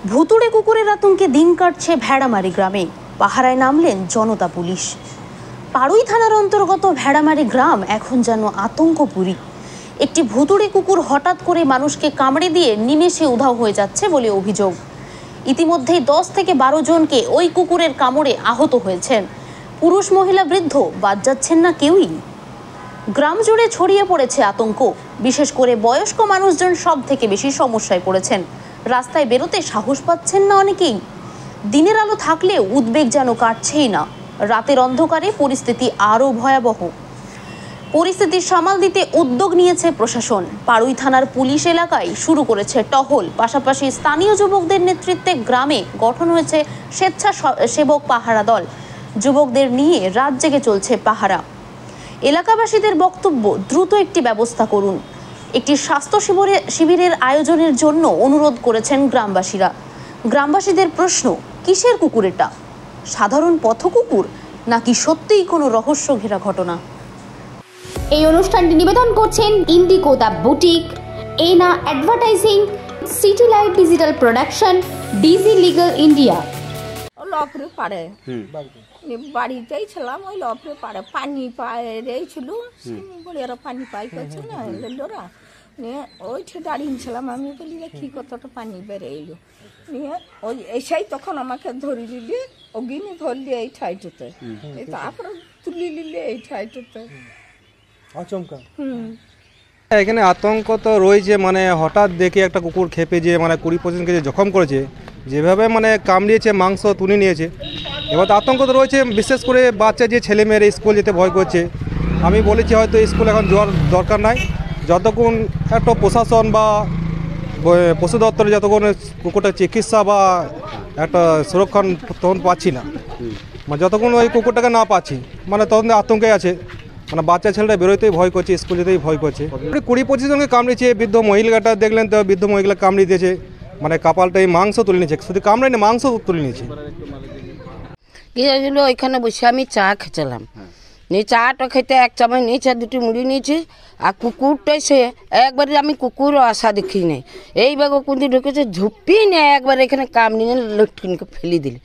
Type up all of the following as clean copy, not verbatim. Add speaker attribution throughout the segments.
Speaker 1: ভুতুড়ে কুকুরের আতঙ্কে দিন কাটছে ভেড়ামারি গ্রামে। পাহারায় নামলেন জনতা পুলিশ। পাড়ুই থানার অন্তর্গত ভেড়ামারি গ্রাম এখন যেন আতঙ্কপুরী। একটি ভুতুড়ে কুকুর হঠাৎ করে মানুষকে কামড়ে দিয়ে নিমেষে উধাও হয়ে যাচ্ছে বলে অভিযোগ। ইতিমধ্যেই 10 থেকে 12 জনকে ওই কুকুরের কামড়ে আহত হয়েছেন। পুরুষ মহিলা বৃদ্ধ বাদ যাচ্ছেন না কেউই। গ্রাম জুড়ে ছড়িয়ে পড়েছে আতঙ্ক। বিশেষ করে বয়স্ক মানুষজন সব থেকে বেশি সমস্যায় পড়েছেন। রাস্তায় বেরোতে সাহস পাচ্ছেন না অনেকেই। দিনের আলো থাকলেও উদ্বেগ যেন কাটছেই না। রাতের অন্ধকারে পরিস্থিতি আরও ভয়াবহ। পরিস্থিতি সামাল দিতে উদ্যোগ নিয়েছে প্রশাসন। পাড়ুই থানার পুলিশ এলাকায় শুরু করেছে টহল। পাশাপাশি স্থানীয় যুবকদের নেতৃত্বে গ্রামে গঠন হয়েছে স্বেচ্ছাসেবক পাহারা দল। যুবকদের নিয়ে রাত জেগে চলছে পাহারা। এলাকাবাসীদের বক্তব্য, দ্রুত একটি ব্যবস্থা করুন। একটি স্বাস্থ্য শিবিরের আয়োজনের জন্য অনুরোধ করেছেন গ্রামবাসীরা। গ্রামবাসীদের প্রশ্ন, কিসের কুকুর এটা? সাধারণ পথ কুকুর নাকি সত্যিই কোনো রহস্য ঘেরা ঘটনা?
Speaker 2: এই অনুষ্ঠানটি নিবেদন করছেন Indigo the boutique, Ena advertising, city light digital production, digi legal India.
Speaker 3: লপরে পাড়ে বাড়িতেই ছিলাম, ওই লপরে পাড়ে পানি পায়ে ছিল, বলে ওরা পানি পাই করছে না লোরা নিয়ে ওইঠে দাঁড়িয়েছিলাম। আমি বলি কি কতটা পানি বেড়ে এলো নিয়ে ওই এসেই তখন আমাকে ধরি নিলি, ওগিনি ধরলি এই ঠাইটুতে, তারপরে তুলি নিলে এই ঠাইটুতে।
Speaker 4: আচমকা এখানে আতঙ্ক তো রয়েছে। মানে হঠাৎ দেখে একটা কুকুর খেপে যে 20-25 কেজি জখম করেছে, যেভাবে কামড়িয়েছে, মাংস তুলে নিয়েছে। এবার তো আতঙ্ক তো রয়েছে, বিশেষ করে বাচ্চা যে ছেলেমেয়েরা স্কুল যেতে ভয় করছে। আমি বলেছি হয়তো স্কুল এখন যাওয়ার দরকার নাই, যতক্ষণ একটা প্রশাসন বা পশু দপ্তরে যতক্ষণ কুকুরটা চিকিৎসা বা একটা সুরক্ষা তখন পাচ্ছি না, যতক্ষণ ওই কুকুরটাকে না পাচ্ছি তখন আতঙ্কে আছে। বাচ্চা ছেলেটা বেরোতেই ভয় করছে, স্কুল যেতেই ভয় করছে। 20-25 জনকে কামড়েছে। বৃদ্ধ মহিলাটা দেখলেন তো, বৃদ্ধ মহিলা কামড়ে দিয়েছে, কপালটাই মাংস তুলে নিয়েছে, শুধু কামড়ায়নি মাংস তুলে নিয়েছে।
Speaker 5: কি হয়েছিল, ওইখানে বসে আমি চা খেয়েছিলাম, নিয়ে চাটা খেতে এক চামচ নিয়েছে, 2টি মুড়ি নিয়েছি। আর কুকুরটা সে একবারে, আমি কুকুর আশা দেখি নাই, এইভাবে কুন্দি ঢুকেছে, ঝুপি নিয়ে একবার এখানে কামড়ি নিয়ে লটকিনকে ফেলে দিলে।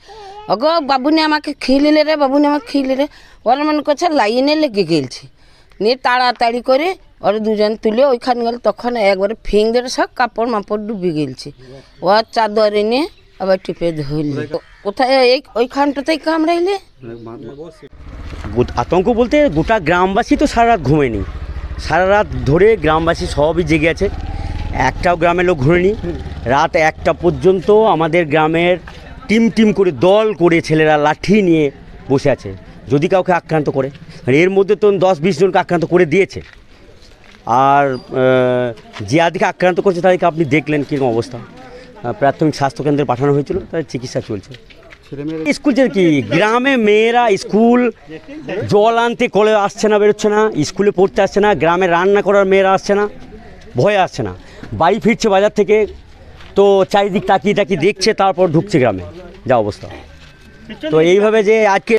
Speaker 5: ওগো বাবুনি আমাকে খিলিলে রে, বাবুনি আমাকে খিলে রে। ওরা মনে করছে লাইনে লেগে গেলছে, নিয়ে তাড়াতাড়ি করে ওরা দুজন তুলে ওইখানে গেল। তখন একবারে ফিং ধরে সব কাপড় মাপড় ডুবে গেলছে। ও চাদরে নিয়ে আবার টিপে ধরলে, কোথায় ওইখানটাতেই কামড়াইলে।
Speaker 6: আতঙ্ক বলতে গোটা গ্রামবাসী তো সারা রাত ঘুমেনি, সারা রাত ধরে গ্রামবাসী সবই জেগে আছে। একটাও গ্রামের লোক ঘুরেনি। রাত 1টা পর্যন্ত আমাদের গ্রামের টিম করে দল করে ছেলেরা লাঠি নিয়ে বসে আছে, যদি কাউকে আক্রান্ত করে। এর মধ্যে তো 10-20 জনকে আক্রান্ত করে দিয়েছে। আর যে আদিকে আক্রান্ত করছে তাদেরকে আপনি দেখলেন কীরকম অবস্থা। প্রাথমিক স্বাস্থ্যকেন্দ্রে পাঠানো হয়েছিল, তাদের চিকিৎসা চলছে। স্কুল যে কি, গ্রামে মেয়েরা স্কুল জল আনতে কলে আসছে না, বেরোচ্ছে না, স্কুলে পড়তে আসছে না, গ্রামে রান্না করার মেয়েরা আসছে না, ভয়ে আসছে না। বাড়ি ফিরছে বাজার থেকে, তো চারিদিক তাকিয়ে দেখছে, তারপর ঢুকছে গ্রামে, যা অবস্থা। তো এইভাবে যে আজকে